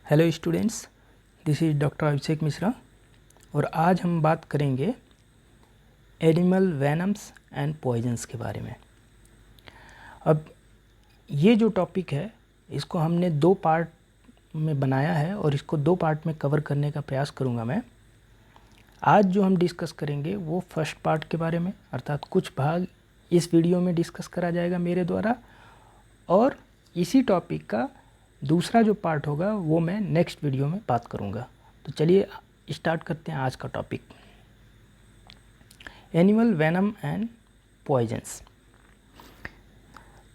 Hello students, this is doctor Abhishek Mishra और आज हम बात करेंगे एनिमल वेनम्स एंड पॉइजन्स के बारे में। अब ये जो टॉपिक है इसको हमने दो पार्ट में बनाया है और इसको दो पार्ट में कवर करने का प्रयास करूँगा मैं। आज जो हम डिस्कस करेंगे वो फर्स्ट पार्ट के बारे में, अर्थात कुछ भाग इस वीडियो में डिस्कस करा जाएगा मेरे द्वारा, और इसी टॉपिक का दूसरा जो पार्ट होगा वो मैं नेक्स्ट वीडियो में बात करूँगा। तो चलिए स्टार्ट करते हैं आज का topic, animal venom and poisons.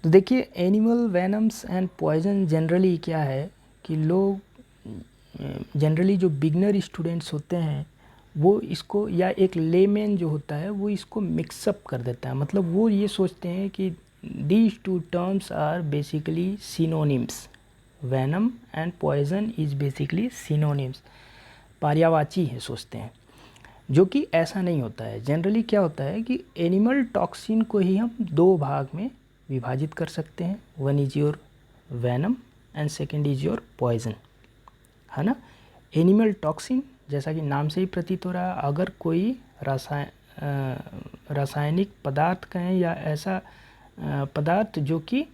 तो देखिए, animal venoms and poison generally क्या है कि लोग जनरली जो बिगनर स्टूडेंट्स होते हैं वो इसको, या एक लेमैन जो होता है वो इसको मिक्सअप कर देता है। मतलब वो ये सोचते हैं कि these two terms are basically synonyms. Venom and poison is basically synonyms. पर्यायवाची है सोचते हैं, जो कि ऐसा नहीं होता है। जनरली क्या होता है कि एनिमल टॉक्सिन को ही हम दो भाग में विभाजित कर सकते हैं। One is your venom and second is your poison, है ना। एनिमल टॉक्सिन जैसा कि नाम से ही प्रतीत हो रहा है, अगर कोई रासायनिक पदार्थ कहें या ऐसा पदार्थ जो कि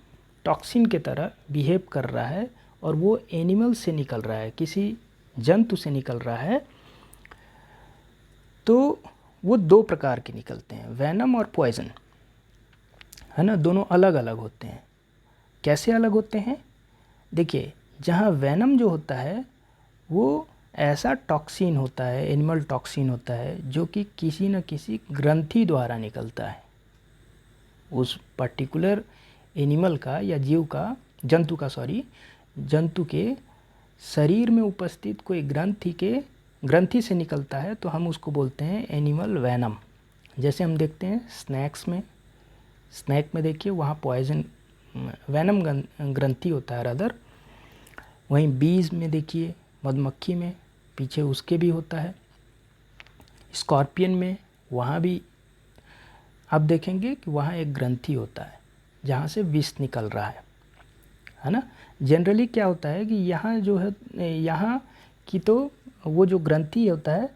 टॉक्सिन के तरह बिहेव कर रहा है और वो एनिमल से निकल रहा है, किसी जंतु से निकल रहा है, तो वो दो प्रकार के निकलते हैं, वेनम और पॉइजन, है ना। दोनों अलग अलग होते हैं। कैसे अलग होते हैं? देखिए, जहाँ वेनम जो होता है वो ऐसा टॉक्सिन होता है, एनिमल टॉक्सिन होता है जो कि किसी न किसी ग्रंथि द्वारा निकलता है। उस पर्टिकुलर एनिमल का या जीव का, जंतु के शरीर में उपस्थित कोई ग्रंथि से निकलता है, तो हम उसको बोलते हैं एनिमल वेनम। जैसे हम देखते हैं स्नैक में देखिए, वहाँ पॉइजन वेनम ग्रंथि होता है रादर। वहीं बीज में देखिए, मधुमक्खी में पीछे उसके भी होता है। स्कॉर्पियन में वहाँ भी आप देखेंगे कि वहाँ एक ग्रंथि होता है जहाँ से विष निकल रहा है ना। जनरली क्या होता है कि यहाँ जो है, यहाँ की तो वो जो ग्रंथि होता है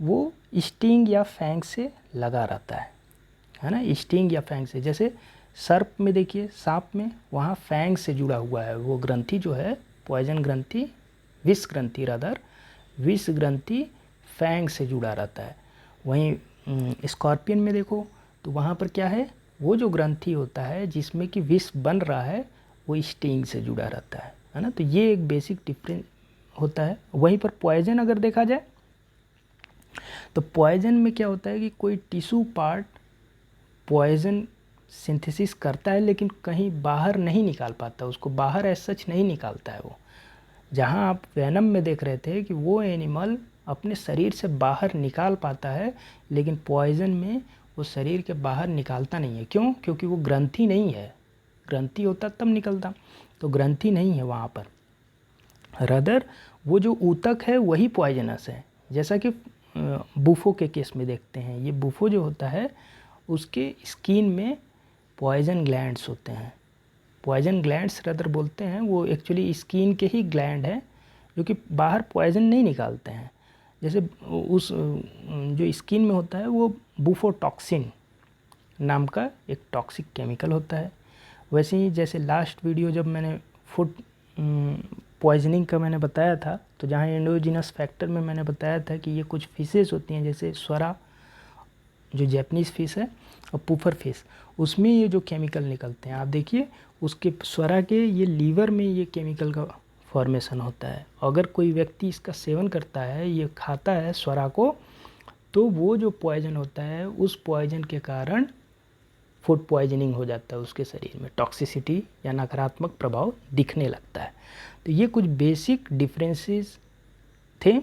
वो स्टिंग या फैंग से लगा रहता है ना। स्टिंग या फैंग से, जैसे सर्प में देखिए, सांप में वहाँ फैंग से जुड़ा हुआ है वो ग्रंथि जो है, पॉइजन ग्रंथि, विष ग्रंथि रादर, विष ग्रंथि फैंग से जुड़ा रहता है। वहीं स्कॉर्पियन में देखो तो वहाँ पर क्या है, वो जो ग्रंथि होता है जिसमें कि विष बन रहा है वो स्टिंग से जुड़ा रहता है ना। तो ये एक बेसिक डिफरेंस होता है। वहीं पर पॉइजन अगर देखा जाए तो पॉइजन में क्या होता है कि कोई टिश्यू पार्ट पॉइजन सिंथेसिस करता है लेकिन कहीं बाहर नहीं निकाल पाता, उसको बाहर एज सच नहीं निकालता है वो। जहाँ आप वेनम में देख रहे थे कि वो एनिमल अपने शरीर से बाहर निकाल पाता है, लेकिन पॉइजन में वो शरीर के बाहर निकालता नहीं है। क्यों? क्योंकि वो ग्रंथि नहीं है। ग्रंथि होता तब निकलता, तो ग्रंथि नहीं है वहाँ पर। रदर वो जो ऊतक है वही पॉइजनस है। जैसा कि बुफो के केस में देखते हैं, ये बुफो जो होता है उसके स्किन में पॉइजन ग्लैंड्स होते हैं। पॉइजन ग्लैंड्स रदर बोलते हैं, वो एक्चुअली स्किन के ही ग्लैंड हैं जो कि बाहर पॉइजन नहीं निकालते हैं। जैसे उस जो स्किन में होता है वो बुफोटॉक्सिन नाम का एक टॉक्सिक केमिकल होता है। वैसे ही जैसे लास्ट वीडियो जब मैंने फूड पॉइजनिंग का मैंने बताया था, तो जहाँ एंडोजीनस फैक्टर में मैंने बताया था कि ये कुछ फिशेस होती हैं, जैसे स्वरा जो जैपनीज़ फ़िश है और पुफर फिश, उसमें ये जो केमिकल निकलते हैं आप देखिए, उसके स्वरा के ये लीवर में ये केमिकल का फॉर्मेशन होता है। अगर कोई व्यक्ति इसका सेवन करता है, ये खाता है स्वरा को, तो वो जो पॉइजन होता है उस पॉइजन के कारण फूड पॉइजनिंग हो जाता है, उसके शरीर में टॉक्सिसिटी या नकारात्मक प्रभाव दिखने लगता है। तो ये कुछ बेसिक डिफरेंसेस थे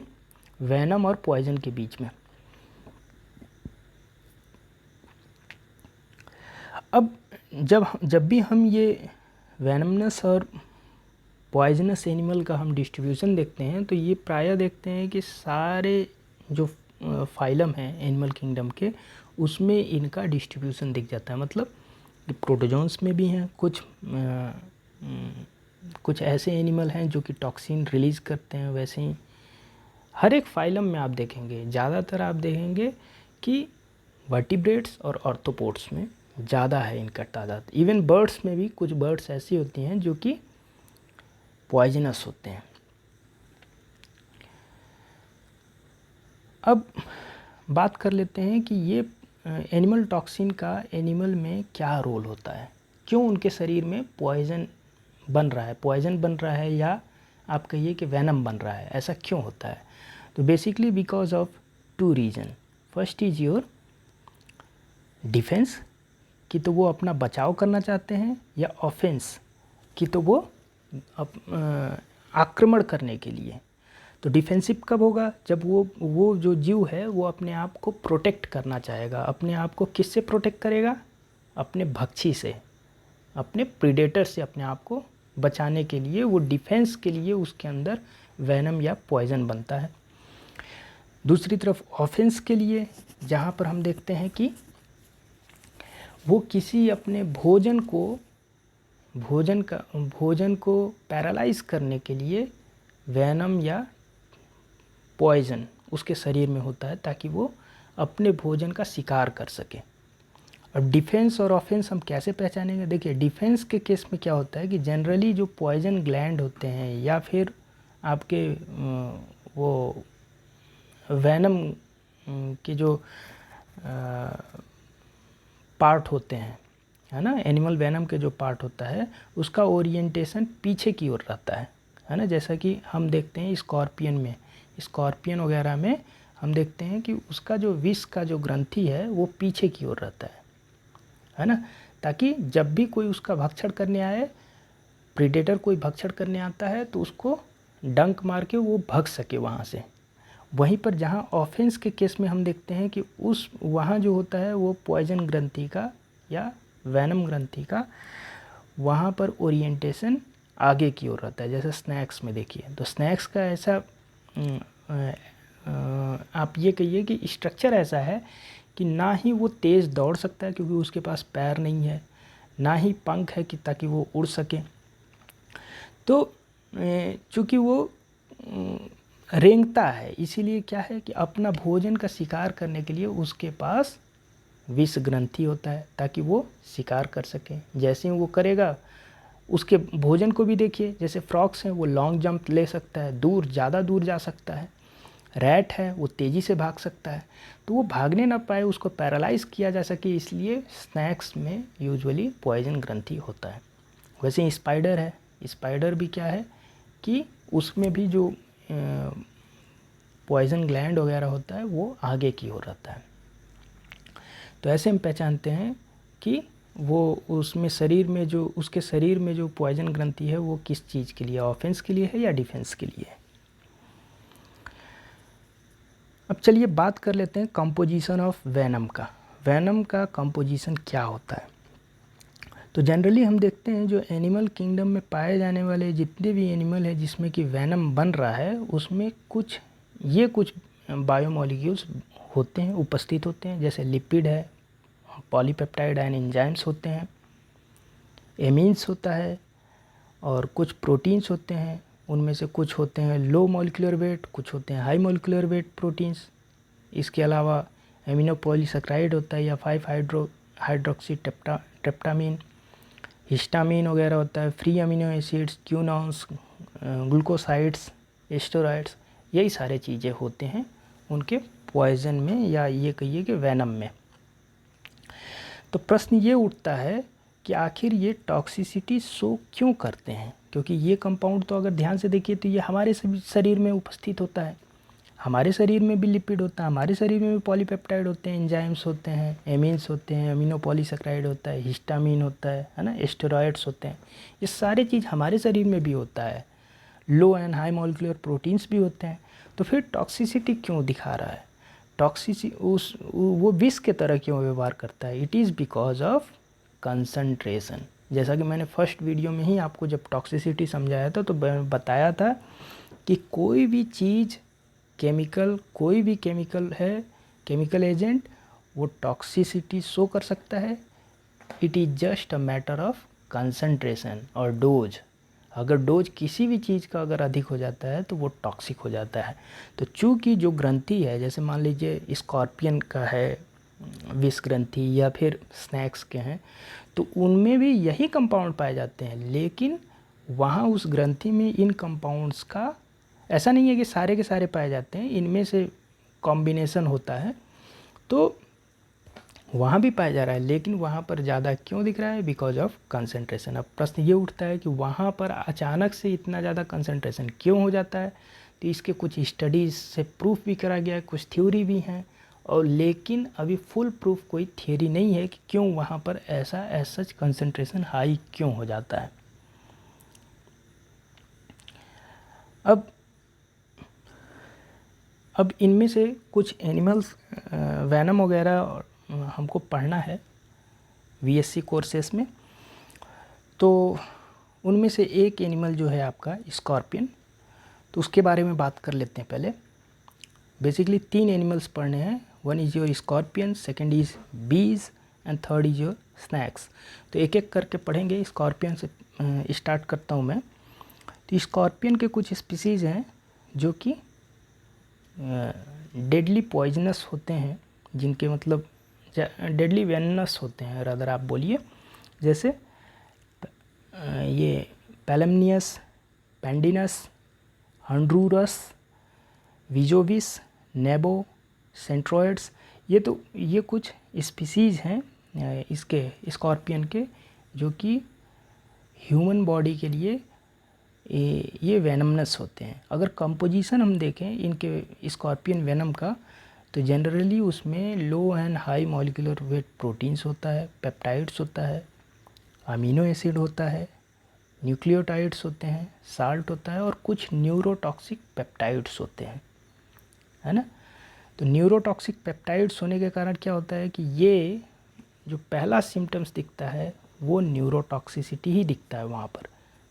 वेनम और पॉइजन के बीच में। अब जब भी हम ये वेनमनस और पॉइजनस एनिमल का हम डिस्ट्रीब्यूशन देखते हैं, तो ये प्रायः देखते हैं कि सारे जो फाइलम हैं एनिमल किंगडम के, उसमें इनका डिस्ट्रीब्यूशन दिख जाता है। मतलब प्रोटोजोन्स में भी हैं कुछ, कुछ ऐसे एनिमल हैं जो कि टॉक्सिन रिलीज़ करते हैं। वैसे ही हर एक फाइलम में आप देखेंगे, ज़्यादातर आप देखेंगे कि वर्टिब्रेट्स और ऑर्थ्रोपोड्स में ज़्यादा है इनका तादाद। इवन बर्ड्स में भी कुछ बर्ड्स ऐसी होती हैं जो कि पॉइजनस होते हैं। अब बात कर लेते हैं कि ये एनिमल टॉक्सिन का एनिमल में क्या रोल होता है, क्यों उनके शरीर में पॉइजन बन रहा है या आप कहिए कि वेनम बन रहा है, ऐसा क्यों होता है? तो basically because of two reason. First is your defence, कि तो वो अपना बचाव करना चाहते हैं, या ऑफेंस, कि तो वो आक्रमण करने के लिए। तो डिफेंसिव कब होगा? जब वो जो जीव है वो अपने आप को प्रोटेक्ट करना चाहेगा। अपने आप को किससे प्रोटेक्ट करेगा? अपने भक्षी से, अपने प्रीडेटर से अपने आप को बचाने के लिए वो डिफेंस के लिए उसके अंदर वेनम या पॉइजन बनता है। दूसरी तरफ ऑफेंस के लिए, जहाँ पर हम देखते हैं कि वो किसी अपने भोजन को पैरालाइज करने के लिए वेनम या पॉइजन उसके शरीर में होता है ताकि वो अपने भोजन का शिकार कर सके। और डिफेंस और ऑफेंस हम कैसे पहचानेंगे? देखिए, डिफेंस के केस में क्या होता है कि जनरली जो पॉइजन ग्लैंड होते हैं या फिर आपके वो वेनम के जो पार्ट होते हैं, है ना, एनिमल वेनम के जो पार्ट होता है उसका ओरिएंटेशन पीछे की ओर रहता है ना। जैसा कि हम देखते हैं स्कॉर्पियन वगैरह में हम देखते हैं कि उसका जो विष का जो ग्रंथि है वो पीछे की ओर रहता है ना, ताकि जब भी कोई उसका भक्षण करने आए, प्रीडेटर कोई भक्षण करने आता है तो उसको डंक मार के वो भाग सके वहाँ से। वहीं पर जहाँ ऑफेंस के केस में हम देखते हैं कि वहाँ जो होता है वो पॉइजन ग्रंथि का या वेनम ग्रंथि का वहाँ पर ओरिएंटेशन आगे की ओर रहता है। जैसे स्नैक्स में देखिए, तो स्नैक्स का ऐसा आप ये कहिए कि स्ट्रक्चर ऐसा है कि ना ही वो तेज़ दौड़ सकता है क्योंकि उसके पास पैर नहीं है, ना ही पंख है कि ताकि वो उड़ सके। तो चूँकि वो रेंगता है, इसीलिए क्या है कि अपना भोजन का शिकार करने के लिए उसके पास विष ग्रंथि होता है ताकि वो शिकार कर सके। जैसे ही वो करेगा, उसके भोजन को भी देखिए, जैसे फ्रॉक्स हैं वो लॉन्ग जंप ले सकता है, ज़्यादा दूर जा सकता है। रैट है वो तेज़ी से भाग सकता है, तो वो भागने ना पाए, उसको पैरालाइज किया जा सके, इसलिए स्नैक्स में यूजुअली पॉइजन ग्रंथि होता है। वैसे ही स्पाइडर है, स्पाइडर भी क्या है कि उसमें भी जो पॉइजन ग्लैंड वगैरह होता है वो आगे की ओर रहता है। तो ऐसे हम पहचानते हैं कि वो उसके शरीर में जो पॉइजन ग्रंथि है वो किस चीज़ के लिए, ऑफेंस के लिए है या डिफेंस के लिए है। अब चलिए बात कर लेते हैं कंपोजिशन ऑफ वेनम का। वेनम का कंपोजिशन क्या होता है? तो जनरली हम देखते हैं जो एनिमल किंगडम में पाए जाने वाले जितने भी एनिमल है जिसमें कि वेनम बन रहा है, उसमें कुछ बायोमोलिक्यूल्स होते हैं, उपस्थित होते हैं। जैसे लिपिड है, पॉलीपेप्टाइड एंड एंजाइम्स होते हैं, एमीन्स होता है, और कुछ प्रोटीन्स होते हैं। उनमें से कुछ होते हैं लो मॉलिक्यूलर वेट, कुछ होते हैं हाई मॉलिक्यूलर वेट प्रोटीन्स। इसके अलावा एमिनो पॉलीसेकेराइड होता है या 5 हाइड्रोक्सी ट्रिप्टामिन, हिस्टामिन वगैरह होता है, free amino acids, quinones, glucosides, steroids, यही सारे चीज़ें होते हैं उनके पॉइजन में या ये कहिए कि वेनम में। तो प्रश्न ये उठता है कि आखिर ये टॉक्सिसिटी शो क्यों करते हैं? क्योंकि ये कंपाउंड तो अगर ध्यान से देखिए तो ये हमारे शरीर में उपस्थित होता है, हमारे शरीर में भी लिपिड होता है, हमारे शरीर में भी पॉलीपेप्टाइड होते हैं, एंजाइम्स होते हैं, एमीन्स होते हैं, अमीनो पॉलीसेकेराइड होता है, हिस्टामिन होता है ना, एस्टेरॉइड्स होते हैं। ये सारे चीज़ हमारे शरीर में भी होता है, लो एंड हाई मॉलिक्यूलर प्रोटीन्स भी होते हैं। तो फिर टॉक्सिसिटी क्यों दिखा रहा है? वो विष के तरह क्यों व्यवहार करता है? It is because of concentration. जैसा कि मैंने फर्स्ट वीडियो में ही आपको जब टॉक्सिसिटी समझाया था तो बताया था कि कोई भी चीज़ कोई भी केमिकल एजेंट वो टॉक्सिसिटी शो कर सकता है। It is just a matter of concentration और डोज। अगर डोज किसी भी चीज़ का अगर अधिक हो जाता है तो वो टॉक्सिक हो जाता है। तो चूँकि जो ग्रंथि है, जैसे मान लीजिए स्कॉर्पियन का है विष ग्रंथि या फिर स्नैक्स के हैं, तो उनमें भी यही कंपाउंड पाए जाते हैं, लेकिन वहाँ उस ग्रंथि में इन कंपाउंड्स का ऐसा नहीं है कि सारे के सारे पाए जाते हैं, इनमें से कॉम्बिनेशन होता है, तो वहाँ भी पाया जा रहा है, लेकिन वहाँ पर ज़्यादा क्यों दिख रहा है? Because of concentration. अब प्रश्न ये उठता है कि वहाँ पर अचानक से इतना ज़्यादा कंसंट्रेशन क्यों हो जाता है? तो इसके कुछ स्टडीज़ से प्रूफ भी करा गया है, कुछ थ्योरी भी हैं, और लेकिन अभी फुल प्रूफ कोई थियरी नहीं है कि क्यों वहाँ पर ऐसा सच कंसंट्रेशन हाई क्यों हो जाता है। अब इनमें से कुछ एनिमल्स वैनम वगैरह हमको पढ़ना है बीएससी कोर्सेस में, तो उनमें से एक एनिमल जो है आपका स्कॉर्पियन, तो उसके बारे में बात कर लेते हैं पहले। बेसिकली 3 एनिमल्स पढ़ने हैं, one is your scorpion, second is bees and third is your snakes. तो एक एक करके पढ़ेंगे। स्कॉर्पियन से स्टार्ट करता हूँ मैं। तो स्कॉर्पियन के कुछ स्पीसीज़ हैं जो कि डेडली पॉइजनस होते हैं, जिनके मतलब डेडली वेनस होते हैं, अगर आप बोलिए, जैसे ये पैलेमनियस, पेंडिनस, हंड्रूरस, विजोविस, नेबो, सेंट्रोइड्स। ये कुछ स्पीसीज़ हैं इसके स्कॉर्पियन के, जो कि ह्यूमन बॉडी के लिए ये वेनमनस होते हैं। अगर कंपोजिशन हम देखें इनके स्कॉर्पियन वेनम का, तो जनरली उसमें low and high molecular weight proteins होता है, पेप्टाइड्स होता है, अमीनो एसिड होता है, न्यूक्लियोटाइड्स होते हैं, साल्ट होता है, और कुछ न्यूरोटॉक्सिक पेप्टाइड्स होते हैं, है ना। तो न्यूरोटॉक्सिक पेप्टाइड्स होने के कारण क्या होता है कि ये जो पहला सिम्टम्स दिखता है वो न्यूरोटॉक्सिसिटी ही दिखता है वहाँ पर।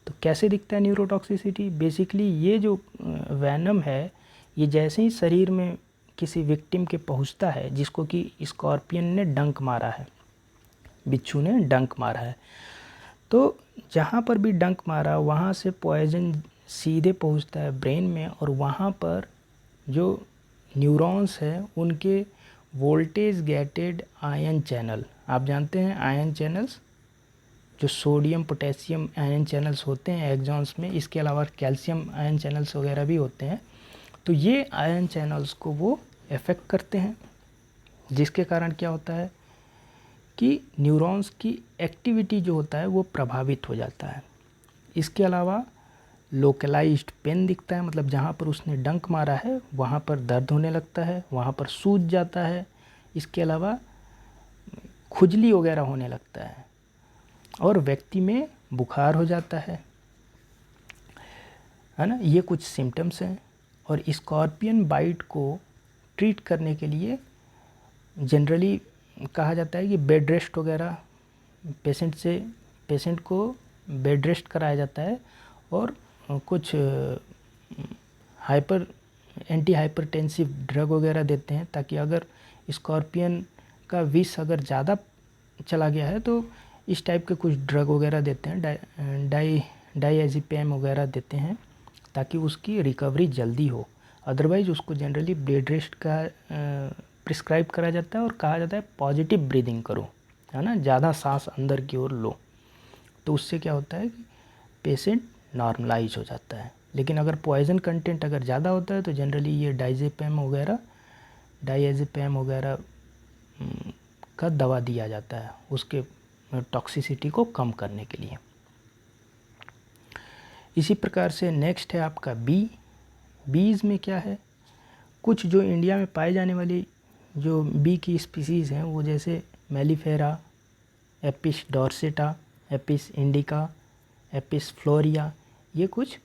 तो कैसे दिखता है न्यूरोटॉक्सिसिटी? बेसिकली ये जो वैनम है, ये जैसे ही शरीर में किसी विक्टिम के पहुँचता है, जिसको कि स्कॉर्पियन ने डंक मारा है, बिच्छू ने डंक मारा है, तो जहाँ पर भी डंक मारा वहाँ से पॉइजन सीधे पहुँचता है ब्रेन में, और वहाँ पर जो न्यूरॉन्स हैं उनके वोल्टेज गेटेड आयन चैनल, आप जानते हैं आयन चैनल्स, जो सोडियम पोटेशियम आयन चैनल्स होते हैं एक्सॉन्स में, इसके अलावा कैल्शियम आयन चैनल्स वगैरह भी होते हैं। तो ये आयन चैनल्स को वो अफेक्ट करते हैं, जिसके कारण क्या होता है कि न्यूरॉन्स की एक्टिविटी जो होता है वो प्रभावित हो जाता है। इसके अलावा लोकलाइज्ड पेन दिखता है, मतलब जहाँ पर उसने डंक मारा है वहाँ पर दर्द होने लगता है, वहाँ पर सूज जाता है। इसके अलावा खुजली वगैरह होने लगता है, और व्यक्ति में बुखार हो जाता है ना। ये कुछ सिम्टम्स हैं। और स्कॉर्पियन बाइट को ट्रीट करने के लिए जनरली कहा जाता है कि बेड रेस्ट वगैरह पेशेंट को बेड रेस्ट कराया जाता है, और कुछ एंटी हाइपरटेंसिव ड्रग वगैरह देते हैं, ताकि अगर स्कॉर्पियन का विष अगर ज़्यादा चला गया है तो इस टाइप के कुछ ड्रग वगैरह देते हैं, डाइएज़ेपिम वगैरह देते हैं, ताकि उसकी रिकवरी जल्दी हो। अदरवाइज़ उसको जनरली बेड रेस्ट का प्रिस्क्राइब करा जाता है, और कहा जाता है पॉजिटिव ब्रीदिंग करो, है ना, ज़्यादा सांस अंदर की ओर लो। तो उससे क्या होता है कि पेशेंट नॉर्मलाइज हो जाता है। लेकिन अगर पॉइज़न कंटेंट अगर ज़्यादा होता है तो जनरली ये डाइएज़ेपिम वगैरह का दवा दिया जाता है उसके टॉक्सिसिटी को कम करने के लिए। इसी प्रकार से नेक्स्ट है आपका बीज में क्या है, कुछ जो इंडिया में पाए जाने वाली जो बी की स्पीसीज़ हैं वो जैसे mellifera, Apis dorsata, Apis indica, Apis florea, ये कुछ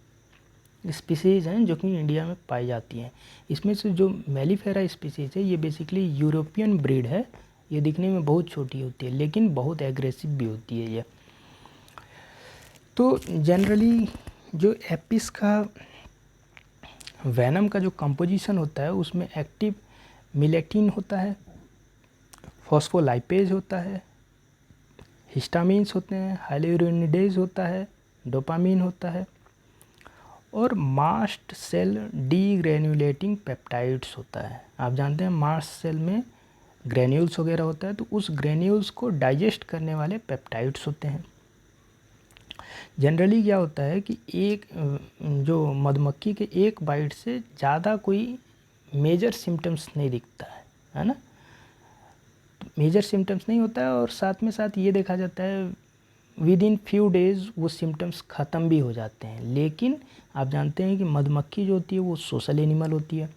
स्पीसीज़ हैं जो कि इंडिया में पाई जाती हैं। इसमें से जो मेलिफेरा स्पीसीज़ है ये बेसिकली यूरोपियन ब्रीड है। ये दिखने में बहुत छोटी होती है लेकिन बहुत एग्रेसिव भी होती है ये। तो जनरली जो एपिस का वैनम का जो कंपोजिशन होता है उसमें एक्टिव मिलेटिन होता है, फॉस्फोलाइपेज होता है, हिस्टामिन्स होते हैं, हाइलुरोनिडेज होता है, डोपामीन होता है, और मास्ट सेल डीग्रेन्युलेटिंग पेप्टाइड्स होता है। आप जानते हैं मास्ट सेल में ग्रेन्यूल्स वगैरह होता है, तो उस ग्रेन्यूल्स को डाइजेस्ट करने वाले पेप्टाइड्स होते हैं। जनरली क्या होता है कि एक जो मधुमक्खी के एक बाइट से ज़्यादा कोई मेजर सिम्टम्स नहीं दिखता है ना, मेजर सिम्टम्स नहीं होता है, और साथ में साथ ये देखा जाता है विद इन फ्यू डेज़ वो सिम्टम्स ख़त्म भी हो जाते हैं। लेकिन आप जानते हैं कि मधुमक्खी जो होती है वो सोशल एनिमल होती है,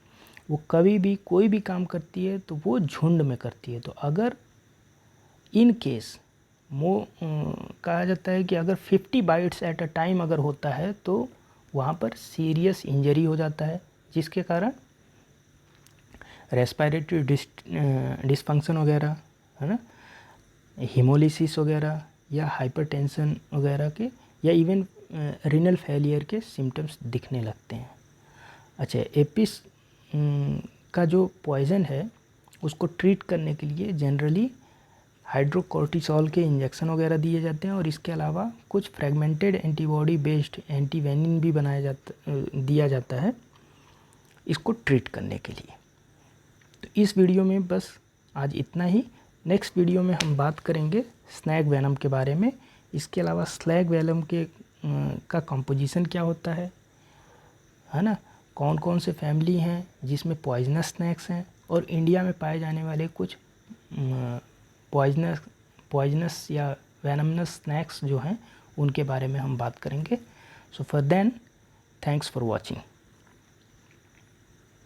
वो कभी भी कोई भी काम करती है तो वो झुंड में करती है। तो अगर इन केस कहा जाता है कि अगर 50 बाइट्स एट अ टाइम अगर होता है तो वहाँ पर सीरियस इंजरी हो जाता है, जिसके कारण रेस्पिरेटरी डिसफंक्शन वगैरह, है ना, हीमोलिसिस वगैरह या हाइपरटेंशन वगैरह के, या इवन रीनल फेलियर के सिम्टम्स दिखने लगते हैं। अच्छा, एपिस का जो पॉइज़न है उसको ट्रीट करने के लिए जनरली हाइड्रोकोर्टिसोल के इंजेक्शन वगैरह दिए जाते हैं, और इसके अलावा कुछ फ्रेगमेंटेड एंटीबॉडी बेस्ड एंटीवेनिन भी दिया जाता है इसको ट्रीट करने के लिए। तो इस वीडियो में बस आज इतना ही। नेक्स्ट वीडियो में हम बात करेंगे स्नैक वेनम के बारे में। इसके अलावा स्नैक वेनम के का कंपोजिशन क्या होता है ना, कौन कौन से फैमिली हैं जिसमें पॉइजनस स्नैक्स हैं, और इंडिया में पाए जाने वाले कुछ पॉइजनस या वेनमनस स्नैक्स जो हैं उनके बारे में हम बात करेंगे। So for then, thanks for watching.